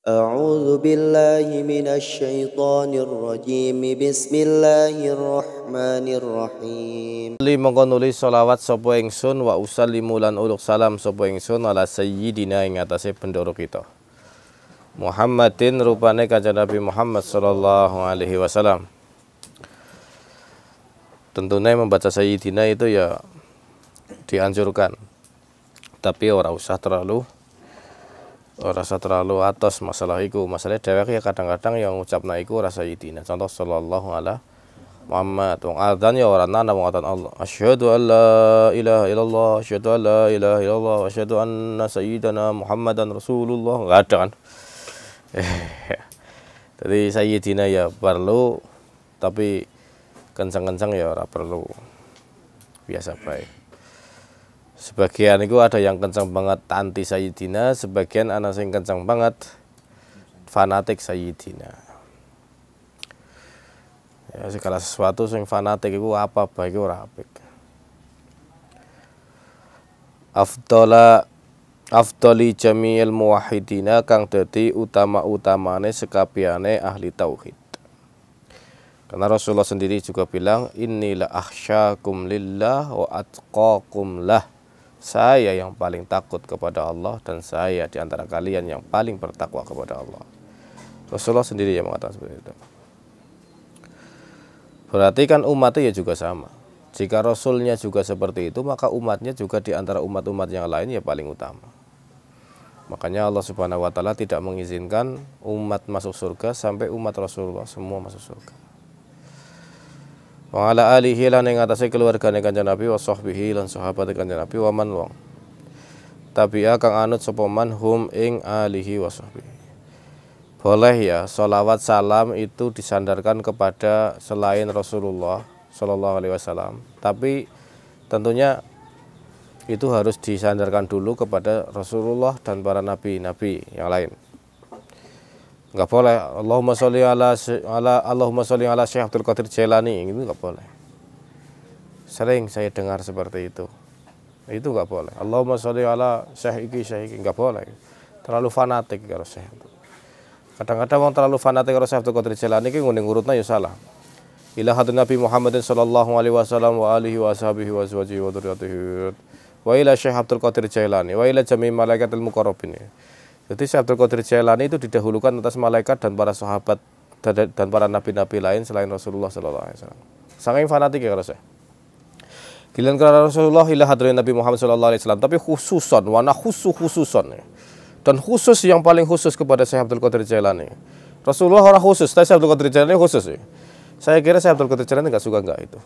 أعوذ بالله من الشيطان الرجيم بسم الله الرحمن الرحيم Li mongko nulis sholawat sapa ingsun wa usallimu lan uluk salam sapa ingsun ala sayyidina ing atase bendoro kita Muhammadin rupane kanjeng Nabi Muhammad sallallahu alaihi wasallam. Tentunya membaca sayyidina itu ya dianjurkan, tapi ora usah terlalu atas masalah iku. Masalah dhewek ya kadang-kadang yang ngucapna iku ora sayyidina. Contoh sallallahu alaihi Muhammad, wong adzan ya ora nana wong adzan Allah. Asyhadu an la ilaha illallah, asyhadu an la ilaha illallah, asyhadu anna sayyidana Muhammadan Rasulullah. Enggak ada kan? Jadi sayyidina ya perlu, tapi kencang-kencang ya ora perlu. Biasa baik. Sebagian itu ada yang kencang banget anti sayyidina, sebagian ana sing kencang banget fanatik sayyidina. Ya, segala sesuatu sing fanatik itu apa baik ora apik. Afdali jami'il muwahhidina kang dadi utama-utamane sekabehane ahli tauhid. Karena Rasulullah sendiri juga bilang innila akhsyakum lillah wa atqakum lah. Saya yang paling takut kepada Allah dan saya di antara kalian yang paling bertakwa kepada Allah. Rasulullah sendiri yang mengatakan seperti itu. Berarti kan umatnya ya juga sama. Jika Rasulnya juga seperti itu, maka umatnya juga di antara umat-umat yang lain ya paling utama. Makanya Allah Subhanahu wa taala tidak mengizinkan umat masuk surga sampai umat Rasulullah semua masuk surga. Wa ala alihi lan ing atase keluargane Kanjeng Nabi wa sahbihi lan sahabat Kanjeng Nabi wa man wong. Tabi'a kang anut sapa man hum ing alihi wa sahbihi. Boleh ya sholawat salam itu disandarkan kepada selain Rasulullah Shallallahu Alaihi Wasallam, tapi tentunya itu harus disandarkan dulu kepada Rasulullah dan para nabi-nabi yang lain. Enggak boleh Allahumma sholli ala Syekh Abdul Qadir Jailani, itu enggak boleh. Sering saya dengar seperti itu enggak boleh. Allahumma sholli ala Syekh iki enggak boleh. Terlalu fanatik karo Syekh. Kadang-kadang orang terlalu fanatik karo Syekh Abdul Qadir Jailani iki ngene ngurutna ya salah. Ila hadun Nabi Muhammadin sallallahu alaihi wasallam wa alihi wa sahbihi wa azwajihi wa dzurriyyatihi wa ila Syekh Abdul Qadir Jailani wa ila jami' malaikatil muqarrabin. Jadi Syekh Abdul Qadir Jailani itu didahulukan atas malaikat dan para sahabat dan para nabi-nabi lain selain Rasulullah sallallahu alaihi wasallam. Saking fanatik ya kalau saya. Giliran karena Rasulullah ila hadrin Nabi Muhammad sallallahu alaihi wasallam, tapi khususon wana khususon. Dan khusus yang paling khusus kepada Syekh Abdul Qadir Jailani. Rasulullah orang khusus, tapi Syekh Abdul Qadir Jailani khusus ya. Saya kira Syekh Abdul Qadir Jailani enggak suka enggak itu.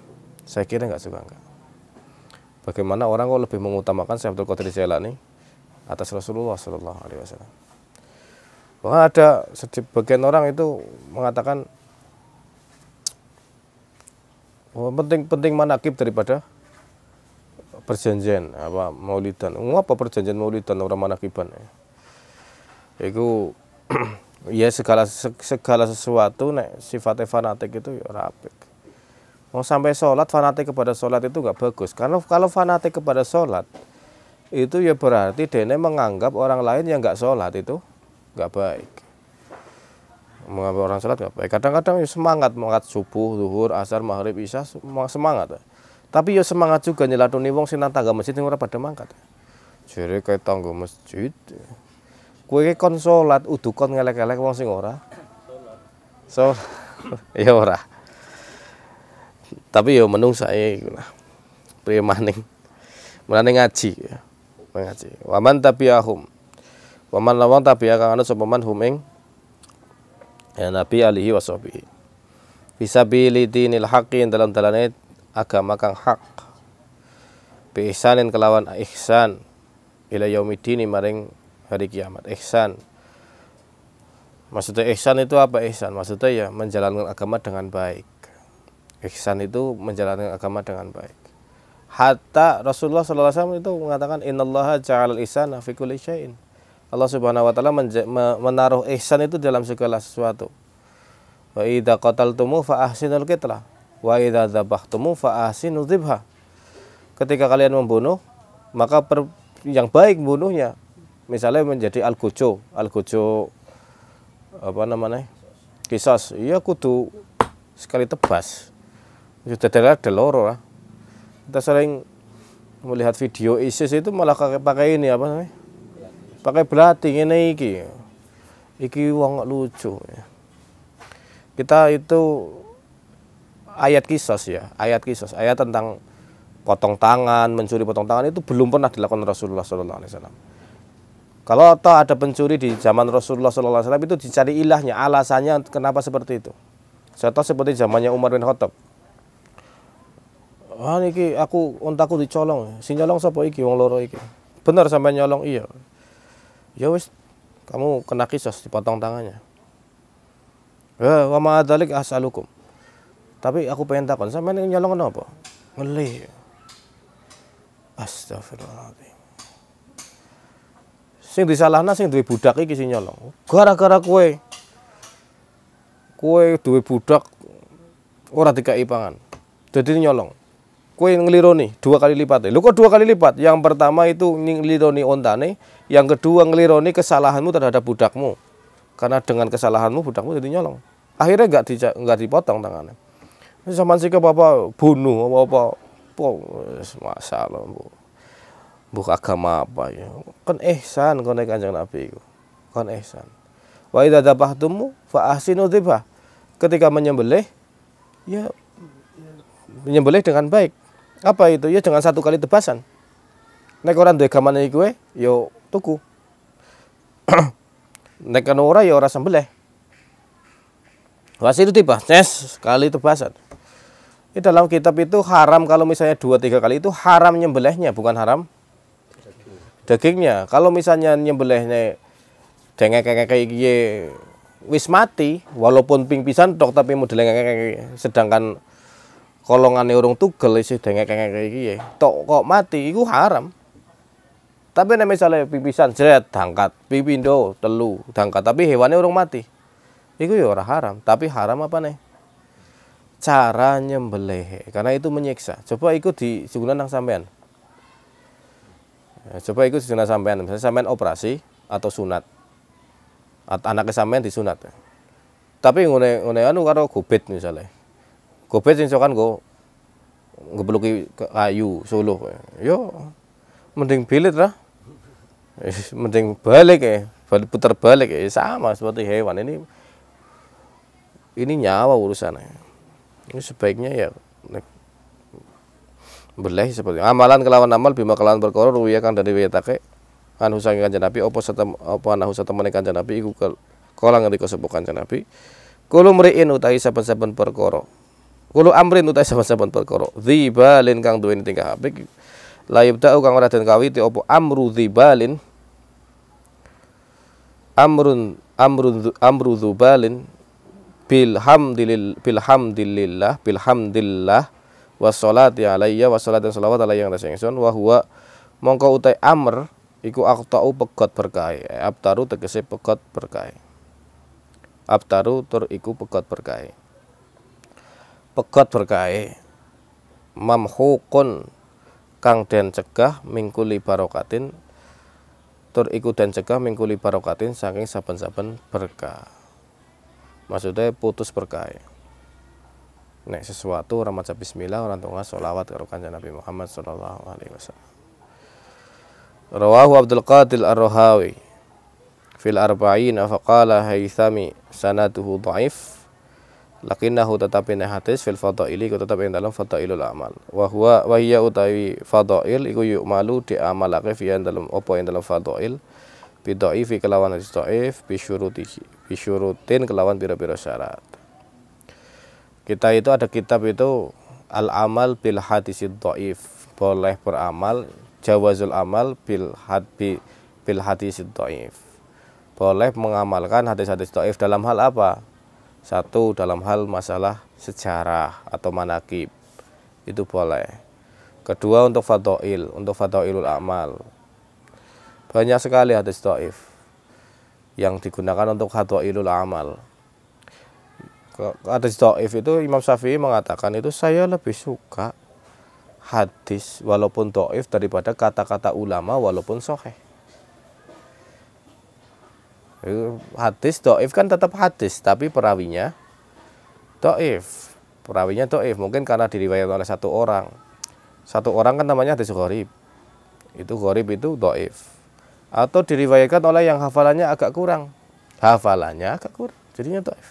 Saya kira enggak suka enggak. Bagaimana orang kok lebih mengutamakan Syekh Abdul Qadir Jailani atas Rasulullah Sallallahu Alaihi Wasallam? Wah, ada sebagian orang itu mengatakan penting manakib daripada perjanjian apa maulidan. Apa perjanjian maulidan orang manakiban? Itu ya segala sesuatu nek sifatnya fanatik itu ya ora apik. Mau sampai sholat fanatik kepada sholat itu enggak bagus. Karena kalau fanatik kepada sholat itu ya berarti dene menganggap orang lain yang enggak sholat itu enggak baik. Menganggap orang sholat enggak baik. Kadang-kadang ya semangat subuh, zuhur, asar, maghrib, isya semangat. Tapi ya semangat juga nyelatuni wong sing nang tangga masjid sing ora pada mangkat. Jere kaya tangga masjid. Kowe iki kon salat udu kon ngelek-elek wong sing ora. So ya ora. Tapi ya menungsae iku lah. Priye maning. Mulane ngaji ya. Ngaji. Waman tabi'ahum. Waman lawang tabi'a kang anut sapa man hum ing ya Nabi alihi washabihi. Fisabilidinil haqqin dalam dalane agama kang hak. Bi ihsanin kelawan ihsan ila yaumidin maring hari kiamat. Ihsan. Maksudnya ihsan itu apa ihsan? Maksudnya ya menjalankan agama dengan baik. Ihsan itu menjalankan agama dengan baik. Hatta Rasulullah sallallahu alaihi wasallam itu mengatakan innallaha ja'alal ihsana fi kulli syai'in. Allah Subhanahu wa taala menaruh ihsan itu dalam segala sesuatu. Wa idza qataltumu fa ahsinul qitlah wa idza dzabhtumu fa ahsinu dzibha. Ketika kalian membunuh, maka yang baik bunuhnya. Misalnya menjadi algojo apa namanya kisos, iya kudu sekali tebas. Sudah ada loro lah. Kita sering melihat video ISIS itu malah pakai ini apa namanya? Pakai belati ini iki wong lucu ya. Kita itu ayat kisos ya, ayat tentang potong tangan, mencuri potong tangan itu belum pernah dilakukan Rasulullah SAW. Kalau ada pencuri di zaman Rasulullah SAW itu dicari ilahnya, alasannya kenapa seperti itu. Contoh seperti zamannya Umar bin Khattab. Wah niki aku untaku dicolong, si nyolong sapa iki wong loro iki. Bener sampai nyolong iya. Ya wis kamu kena kisos dipotong tangannya. Wa ma dzalik as'alukum. Tapi aku pengen takon sampean nyolong kenapa? Ngelih. Astagfirullahaladzim. Sing disalahna sing duwe budak iki sing nyolong. Gara-gara kowe duwe budak ora dikai pangan. Jadi nyolong. Kowe ngelironi 2 kali lipat. Lho kok 2 kali lipat? Yang pertama itu ngelironi ontane, yang kedua ngelironi kesalahanmu terhadap budakmu. Karena dengan kesalahanmu budakmu jadi nyolong. Akhirnya enggak dipotong tangannya. Sampeyan sik apa bunuh apa masalah Bu agama apa ya. Kan ihsan kene Kanjeng Nabi iku. Kan ihsan. Wa idza dzabhtum fa ahsinu dzibah. Ketika menyembelih ya menyembelih dengan baik. Apa itu? Ya dengan 1 kali tebasan. Nek ora duwe gamane kowe, ya tuku. Nek kan ora ya ora sembelih. Wasilu tiba, sekali tebasan. Di dalam kitab itu haram kalau misalnya 2-3 kali itu haram nyembelihnya, bukan haram dagingnya. Kalau misalnya nyembelihnya dengek kayak gini wis mati, walaupun ping pisan tok tapi modelnya kayak sedangkan kolongane urung tugel isih dengek kayak gini tok kok mati, itu haram. Tapi nek misalnya ping pisan jret dangkat, ping pindho telu dangkat tapi hewannya urung mati. Iku ya ora haram, tapi haram apa nih? Cara nyembelih, karena itu menyiksa. Coba ikut di sugunan nang sampean. Coba ikut di sugunan sampean, misalnya sampean operasi atau sunat. Anaknya sampean disunat. Tapi ngene anu karo gobet misalnya. Gobet sing sokan go ngebeluki kayu suluh. Yo mending bilit lah. Mending balik putar balik sama seperti hewan ini nyawa urusannya. Ini sebaiknya ya beleh seperti amalan kelawan amal bima kelawan perkara ruwiya kang dari wiyatake anu saking Kanjeng Nabi apa anahu satemene Kanjeng Nabi iku kala ngendika sapa Kanjeng Nabi kulo mriin utahi saben-saben perkara kulo amrin utahi saben-saben perkara dzibalin kang duweni tingkah apik la yubda'u kang ora den kawiti apa amru dzibalin amru dzubalin bilhamdillah wassalati alayya wassalatu sholawat alayya yang ingsun wa huwa mongko utai amr iku aqta'u pegot berkah abtaru tegese pegot berkah abtaru tur iku pegot berkah mamhukun kang den cegah mingkuli barokatin tur iku den cegah mingkuli barokatin saking saben-saben berkah. Maksudnya putus berkah. Nek sesuatu orang maca bismillah orang tunggu sholawat karo Kanjeng Nabi Muhammad sallallahu alaihi wasallam. Rawahu Abdul Qadir Ar-Rahawi fil arba'in faqala Haythami sanaduhu dhaif lakinnahu tetapi hadis fil fadaili ku tetap ing dalam fadailul amal. Wa hiya utawi fadail iku yu'malu diamalake fi dalam apa ing dalam fadail bidhaifi kelawan hadis dhaif bisyurutin kelawan pira-pira syarat. Kita itu ada kitab itu al-amal bil hadisid dhaif, boleh beramal jawazul amal bil hadisid dhaif. Boleh mengamalkan hadis-hadis dhaif dalam hal apa? Satu, dalam hal masalah sejarah atau manakib. Itu boleh. Kedua, untuk fadailul amal. Banyak sekali hadis dhaif yang digunakan untuk fadailul amal. Hadis dhaif itu Imam Syafi'i mengatakan itu saya lebih suka hadis walaupun dhaif daripada kata-kata ulama walaupun sahih. Hadis dhaif kan tetap hadis, tapi perawinya dhaif. Perawinya dhaif mungkin karena diriwayatkan oleh satu orang. Satu orang kan namanya hadis gharib. Itu gharib itu dhaif. Atau diriwayatkan oleh yang hafalannya agak kurang. Hafalannya agak kurang, jadinya dhaif.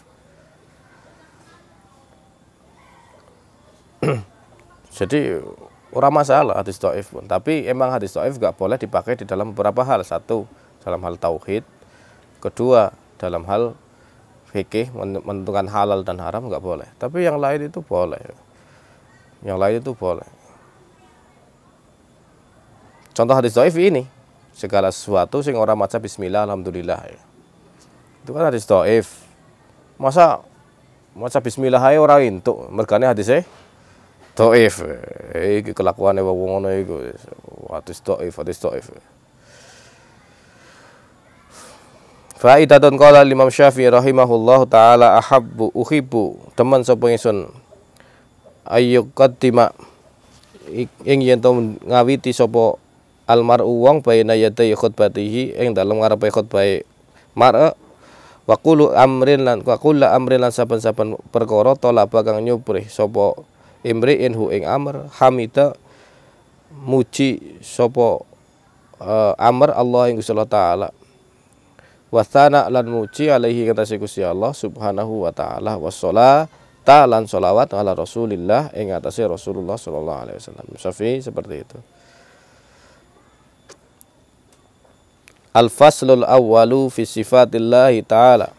Jadi orang masalah hadis dhaif pun, tapi emang hadis dhaif gak boleh dipakai di dalam beberapa hal. Satu, dalam hal tauhid. Kedua, dalam hal fikih, menentukan halal dan haram nggak boleh. Tapi yang lain itu boleh. Yang lain itu boleh. Contoh hadis dhaif ini, segala sesuatu sing ora maca bismillah alhamdulillah. Itu kan hadis dhaif. Masa maca bismillah ae ora entuk, mergane hadise dhaif. Iki kelakuane wong ngono iku. Hadis dhaif, hadis dhaif. Faidatun qala Imam Syafi'i rahimahullahu taala ahabbu uhibbu teman sapa ingsun ayyuqaddima ing yen to ngawiti sapa almar'u wong baina yaday khutbatihi ing dalem ngarepe khutbah mar'a wa qulu amrin lan saben-saben perkara talaba kang nyuprih sapa imri'in hu ing amr hamida muji sapa amr Allah ing Gusti Allah taala wasana lan muji alaihi kata Gusti Allah subhanahu wa ta'ala wassalata lan sholawat ala rasulillah ing atase Rasulullah sallallahu alaihi wasallam. Syafi'i seperti itu. Al-faslul awwalu fi sifatillahi ta'ala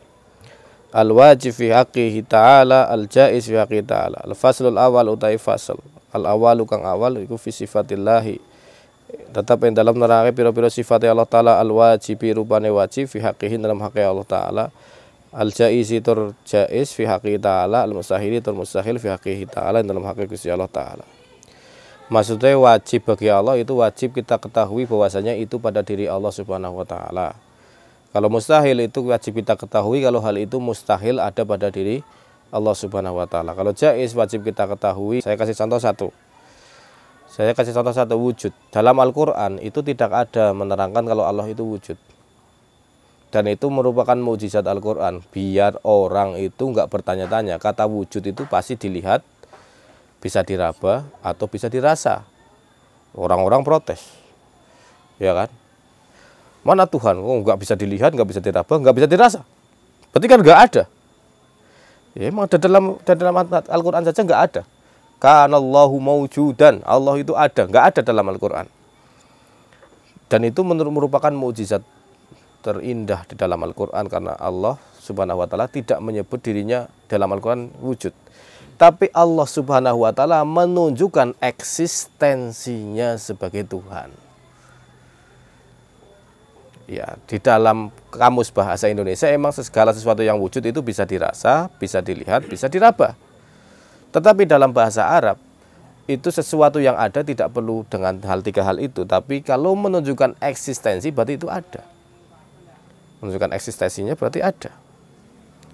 al-wajib fi haqqihi ta'ala al-jaiz fi haqqihi ta'ala. Al-faslul awwal utai fasl al-awwalu kang awal iku fi sifatillahi tetap yang dalam nerangke pira-pira sifat Allah taala al-wajibi rupane wajib fi haqqihi dalam hak Allah taala al-jaizi tur jaiz fi haqqihi taala al-mustahili tur mustahil fi haqqihi taala dalam hak Gusti Allah taala. Maksudnya wajib bagi Allah itu wajib kita ketahui bahwasanya itu pada diri Allah Subhanahu wa taala. Kalau mustahil itu wajib kita ketahui kalau hal itu mustahil ada pada diri Allah Subhanahu wa taala. Kalau jaiz wajib kita ketahui. Saya kasih contoh satu wujud. Dalam Al-Quran itu tidak ada menerangkan kalau Allah itu wujud. Dan itu merupakan mukjizat Al-Quran. Biar orang itu nggak bertanya-tanya. Kata wujud itu pasti dilihat, bisa diraba, atau bisa dirasa. Orang-orang protes. Ya kan? Mana Tuhan? Oh, nggak bisa dilihat, nggak bisa diraba, nggak bisa dirasa. Berarti kan nggak ada. Ya, emang dalam Al-Quran saja nggak ada. Kanallahu maujudan, Allah itu ada, nggak ada dalam Al-Quran. Dan itu merupakan mukjizat terindah di dalam Al-Quran karena Allah Subhanahu wa taala tidak menyebut dirinya dalam Al-Quran wujud. Tapi Allah Subhanahu wa taala menunjukkan eksistensinya sebagai Tuhan. Ya, di dalam kamus bahasa Indonesia emang segala sesuatu yang wujud itu bisa dirasa, bisa dilihat, bisa diraba. Tetapi dalam bahasa Arab itu sesuatu yang ada tidak perlu dengan tiga hal itu. Tapi kalau menunjukkan eksistensi berarti itu ada. Menunjukkan eksistensinya berarti ada.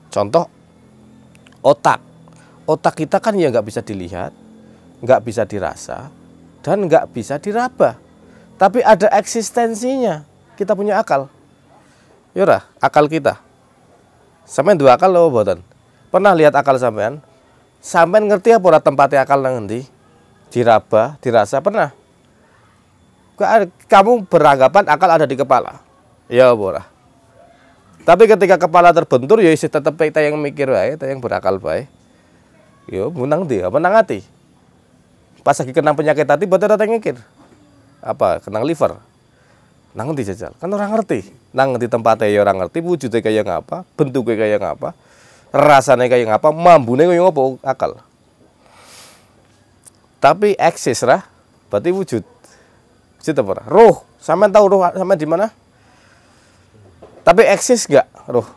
Contoh otak. Otak kita kan ya nggak bisa dilihat, nggak bisa dirasa, dan nggak bisa diraba. Tapi ada eksistensinya. Kita punya akal. Yora, akal kita. Sampean dua akal loh boten. Pernah lihat akal sampean? Sampean ngerti apa ora tempatnya akal nang endi? Diraba, dirasa pernah? Kamu beranggapan akal ada di kepala. Ya ora. Tapi ketika kepala terbentur ya isih tetep kita yang mikir wae, kita yang berakal bae. Yo menang dia, menang hati. Pas lagi kena penyakit hati boten ora mikir. Apa? Kena liver. Nang ngendi jajal? Kan orang ngerti. Nang ngendi tempatnya ya orang ngerti, wujudnya kayak ngapa, bentuknya kayak ngapa. Rasanya kayak ngapa, mambune kayak ngapa akal. Tapi eksis lah, berarti wujud. Wujud apa? Roh, sampean tahu roh sampean di mana? Tapi eksis enggak roh?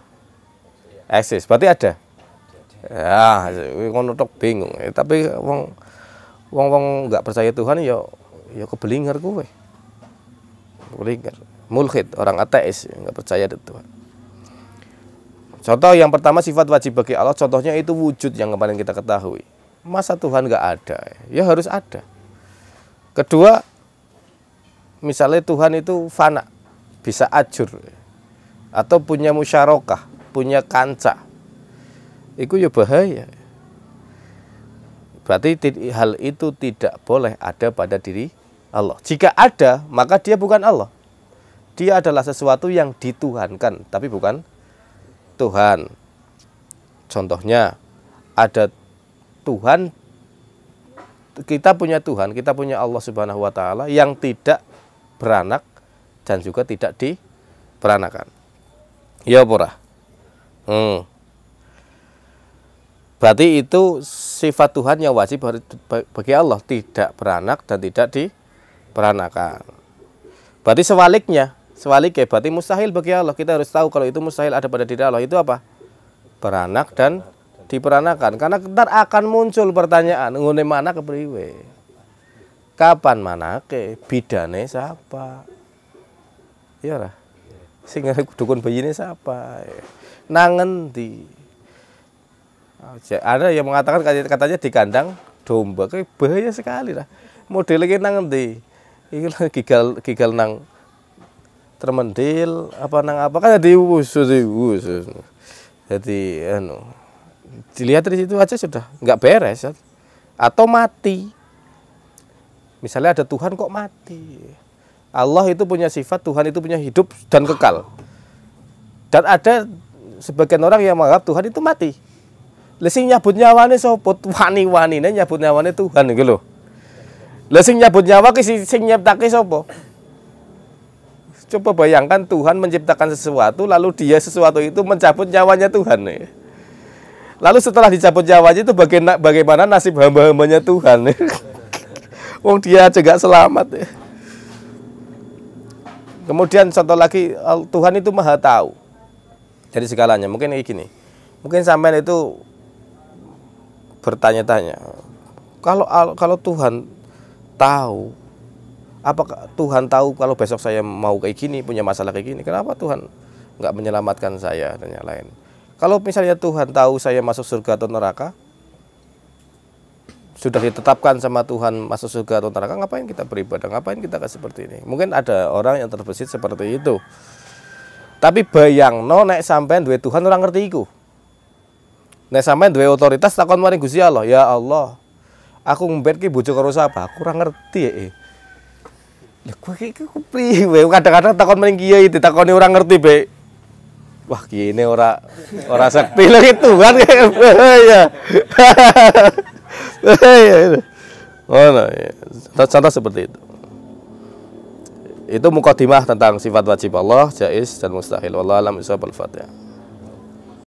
Eksis, berarti ada. Ya, ngono tok bingung. Tapi wong enggak percaya Tuhan ya keblinger kowe. Keblinger. Mulhid, orang ateis enggak percaya Tuhan. Contoh yang pertama sifat wajib bagi Allah, contohnya itu wujud yang kemarin kita ketahui. Masa Tuhan nggak ada? Ya harus ada. Kedua, misalnya Tuhan itu fana, bisa ajur. atau punya musyarakah, punya kanca, itu ya bahaya. Berarti hal itu tidak boleh ada pada diri Allah. Jika ada, maka dia bukan Allah. Dia adalah sesuatu yang dituhankan, tapi bukan Tuhan. Contohnya, ada Tuhan, kita punya Tuhan, kita punya Allah Subhanahu wa Ta'ala yang tidak beranak dan juga tidak diperanakan. Ya pura. Berarti itu sifat Tuhan yang wajib bagi Allah, tidak beranak dan tidak diperanakan. Berarti sebaliknya berarti mustahil bagi Allah. Kita harus tahu kalau itu mustahil ada pada diri Allah. Itu apa? Beranak dan diperanakan. Karena ntar akan muncul pertanyaan, ngene mana kepriwe? Kapan manake? Bidane siapa? Iya lah. Sing dukun bayine siapa? Nang endi? Ada yang mengatakan katanya di kandang domba, kayak bahaya sekali lah. Modelnya nang endi? Iki gigal nang termendil apa nang apa kan dius. Jadi dilihat dari situ aja sudah nggak beres atau mati. Misalnya ada Tuhan kok mati. Allah itu punya sifat, Tuhan itu punya hidup dan kekal. Dan ada sebagian orang yang menganggap Tuhan itu mati. Lah sing nyabut nyawane sapa? Wani-wanine nyabut nyawane Tuhan iki lho. Lah sing nyabut nyawa ki sing nyiptake sapa? Coba bayangkan Tuhan menciptakan sesuatu lalu dia sesuatu itu mencabut nyawanya Tuhan. Lalu setelah dicabut nyawanya itu bagaimana nasib hamba-hambanya Tuhan? Wong dia aja gak selamat. Kemudian contoh lagi, Tuhan itu maha tahu dari segalanya. Mungkin kayak gini. Mungkin sampean itu bertanya-tanya, kalau Tuhan tahu, apakah Tuhan tahu kalau besok saya mau kayak gini, punya masalah kayak gini, kenapa Tuhan nggak menyelamatkan saya dan yang lain? Kalau misalnya Tuhan tahu saya masuk surga atau neraka, sudah ditetapkan sama Tuhan masuk surga atau neraka, ngapain kita beribadah, ngapain kita kayak seperti ini? Mungkin ada orang yang terbesit seperti itu. Tapi bayangno nek sampean duwe Tuhan orang ngerti iku. Nek sampean duwe otoritas takon maring Gusti Allah, ya Allah, aku ngembet ki bojo karo sapa? Aku ora ngerti. Lha kowe iki priwe? Kadang-kadang takon maring kiai ditakoni ora ngerti, Be. Wah, kiai ini ora sakti lho itu Tuhan ya. Contoh seperti itu. Itu mukadimah tentang sifat wajib Allah, jaiz dan mustahil. Wallahu a'lam bishawab. Al-Fatihah.